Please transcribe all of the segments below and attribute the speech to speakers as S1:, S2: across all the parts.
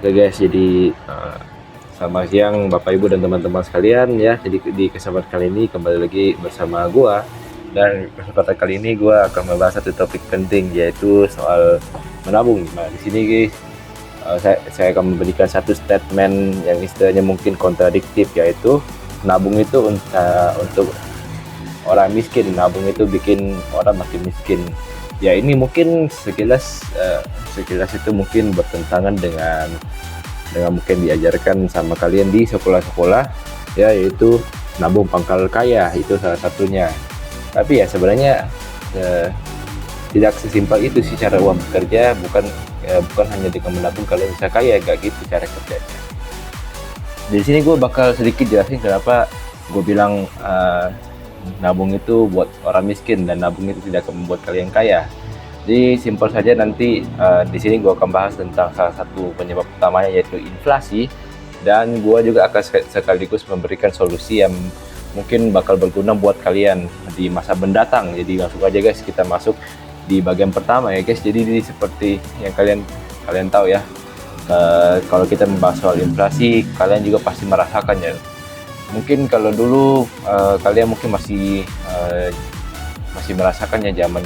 S1: Oke guys, jadi selamat siang Bapak Ibu dan teman-teman sekalian ya. Jadi di kesempatan kali ini kembali lagi bersama gua, dan kesempatan kali ini gua akan membahas satu topik penting, yaitu soal menabung. Nah, di sini guys, saya akan memberikan satu statement yang istilahnya mungkin kontradiktif, yaitu nabung itu untuk orang miskin, nabung itu bikin orang makin miskin. Ya ini mungkin sekilas itu mungkin bertentangan dengan mungkin diajarkan sama kalian di sekolah-sekolah ya, yaitu nabung pangkal kaya itu salah satunya. Tapi ya sebenarnya tidak sesimpel itu sih cara uang bekerja. Bukan hanya dengan menabung kalian bisa kaya, gak gitu cara kerjanya. Di sini gue bakal sedikit jelasin kenapa gue bilang nabung itu buat orang miskin dan nabung itu tidak akan membuat kalian kaya. Jadi simpel saja, nanti di sini gue akan bahas tentang salah satu penyebab utamanya, yaitu inflasi, dan gue juga akan sekaligus memberikan solusi yang mungkin bakal berguna buat kalian di masa mendatang. Jadi langsung aja guys, kita masuk di bagian pertama ya guys. Jadi ini seperti yang kalian tahu ya, kalau kita membahas soal inflasi, kalian juga pasti merasakannya. Mungkin kalau dulu kalian mungkin masih merasakannya zaman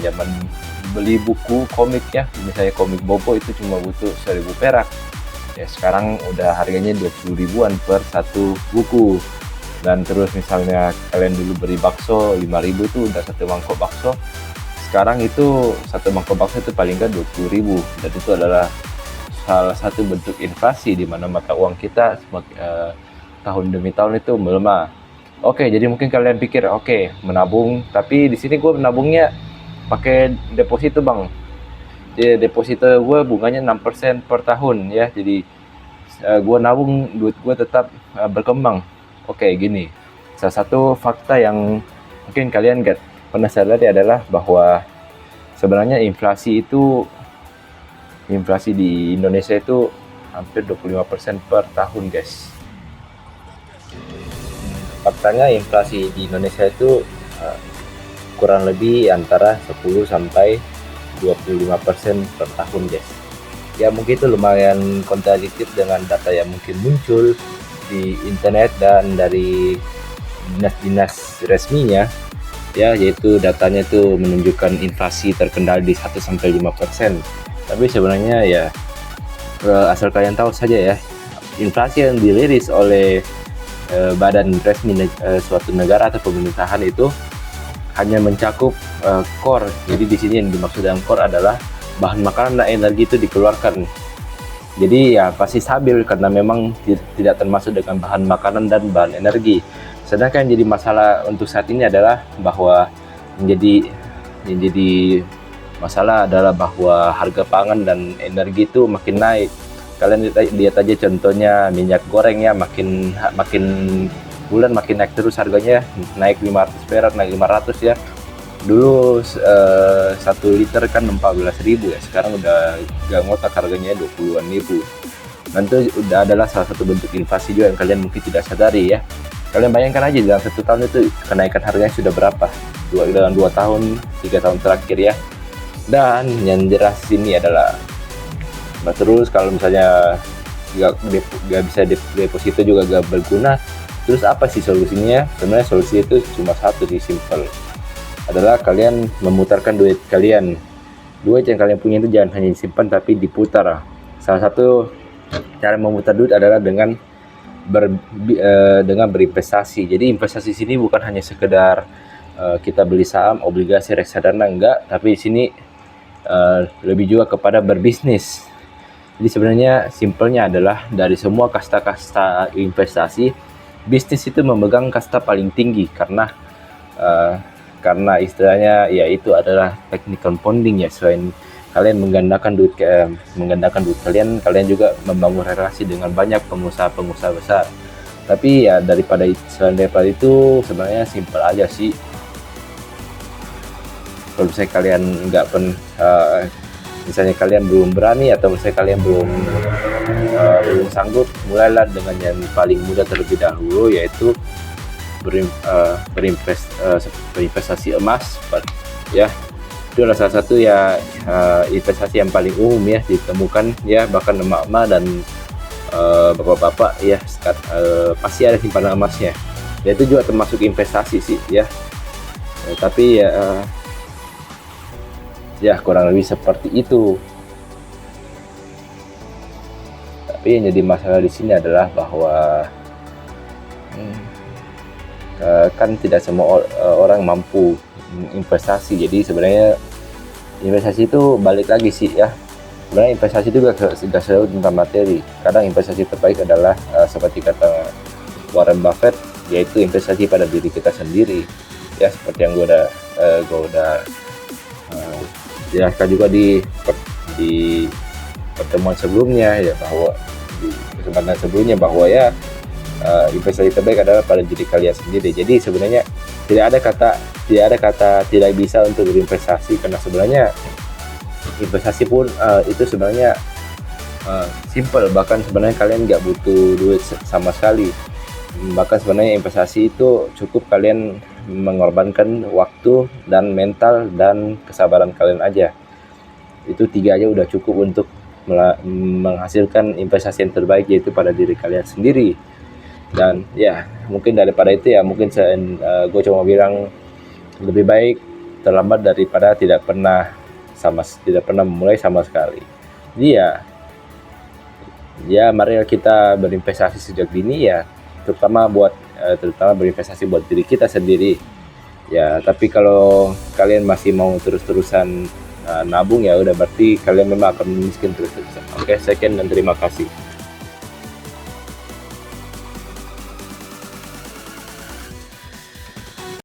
S1: beli buku komik ya, misalnya komik Bobo itu cuma butuh 1000 perak ya, sekarang udah harganya 20 ribuan per satu buku. Dan terus misalnya kalian dulu beli bakso 5.000 tuh udah satu mangkok bakso, sekarang itu satu mangkok bakso itu paling nggak 20.000. Dan itu adalah salah satu bentuk inflasi di mana mata uang kita tahun demi tahun itu melemah. Oke, jadi mungkin kalian pikir oke, menabung, tapi di sini gue menabungnya pakai deposito bang. Jadi deposito gue bunganya 6% per tahun ya. Jadi gue nabung, duit gue tetap berkembang. Oke, gini. Salah satu fakta yang mungkin kalian gak pernah sadari adalah bahwa sebenarnya inflasi di Indonesia itu hampir 25% per tahun guys. Faktanya inflasi di Indonesia itu kurang lebih antara 10 sampai 25% per tahun guys. Ya mungkin itu lumayan kontradiktif dengan data yang mungkin muncul di internet dan dari dinas-dinas resminya ya, yaitu datanya itu menunjukkan inflasi terkendali di 1 sampai 5%. Tapi sebenarnya ya asal kalian tahu saja ya, inflasi yang dirilis oleh badan resmi suatu negara atau pemerintahan itu hanya mencakup core. Jadi di sini yang dimaksud dengan core adalah bahan makanan dan energi itu dikeluarkan. Jadi ya pasti stabil karena memang tidak termasuk dengan bahan makanan dan bahan energi. Sedangkan yang jadi masalah untuk saat ini adalah bahwa yang jadi masalah adalah bahwa harga pangan dan energi itu makin naik. Kalian lihat aja contohnya minyak goreng ya, makin bulan makin naik terus harganya, naik 500 perak, naik 500 ya. Dulu 1 liter kan 14.000 ya, sekarang udah gak ngotak harganya 20-an ribu. Dan itu udah adalah salah satu bentuk inflasi juga yang kalian mungkin tidak sadari ya. Kalian bayangkan aja dalam 1 tahun itu kenaikan harganya sudah berapa dalam 2 tahun 3 tahun terakhir ya. Dan yang jelas ini adalah terus kalau misalnya gak bisa deposito juga gak berguna, terus apa sih solusinya? Sebenarnya solusi itu cuma satu sih, simple, adalah kalian memutarkan duit kalian. Duit yang kalian punya itu jangan hanya disimpan tapi diputar. Salah satu cara memutar duit adalah dengan berinvestasi. Jadi investasi sini bukan hanya sekedar kita beli saham, obligasi, reksadana, enggak, tapi di sini lebih juga kepada berbisnis. Jadi sebenarnya simpelnya adalah dari semua kasta-kasta investasi, bisnis itu memegang kasta paling tinggi karena istilahnya yaitu adalah teknik compounding ya. Selain kalian menggandakan duit kalian juga membangun relasi dengan banyak pengusaha-pengusaha besar. Tapi ya selain daripada itu sebenarnya simpel aja sih. Kalau misalnya kalian misalnya kalian belum berani atau misalnya kalian belum sanggup, mulailah dengan yang paling mudah terlebih dahulu, yaitu berinvestasi emas ya. Itu adalah salah satu ya investasi yang paling umum ya ditemukan ya, bahkan emak-emak dan bapak-bapak ya pasti ada simpanan emasnya. Ya itu juga termasuk investasi sih ya. Tapi ya kurang lebih seperti itu. Tapi yang jadi masalah di sini adalah bahwa kan tidak semua orang mampu investasi. Jadi sebenarnya investasi itu balik lagi sih ya. Sebenarnya investasi itu gak selalu tentang materi. Kadang investasi terbaik adalah seperti kata Warren Buffett, yaitu investasi pada diri kita sendiri. Ya seperti yang gue udah jelaskan juga di pertemuan sebelumnya ya, bahwa di kesempatan sebelumnya bahwa ya investasi terbaik adalah pada diri kalian sendiri. Jadi sebenarnya tidak ada kata tidak bisa untuk berinvestasi, karena sebenarnya investasi pun itu sebenarnya simple. Bahkan sebenarnya kalian nggak butuh duit sama sekali. Bahkan sebenarnya investasi itu cukup kalian mengorbankan waktu dan mental dan kesabaran kalian aja. Itu 3 aja udah cukup untuk menghasilkan investasi yang terbaik, yaitu pada diri kalian sendiri. Dan ya mungkin daripada itu ya, mungkin gue cuma bilang lebih baik terlambat daripada tidak pernah memulai sama sekali. Jadi ya mari kita berinvestasi sejak dini ya, terutama berinvestasi buat diri kita sendiri ya. Tapi kalau kalian masih mau terus-terusan nabung, ya udah berarti kalian memang akan miskin terus-terusan. Oke, sekian dan terima kasih.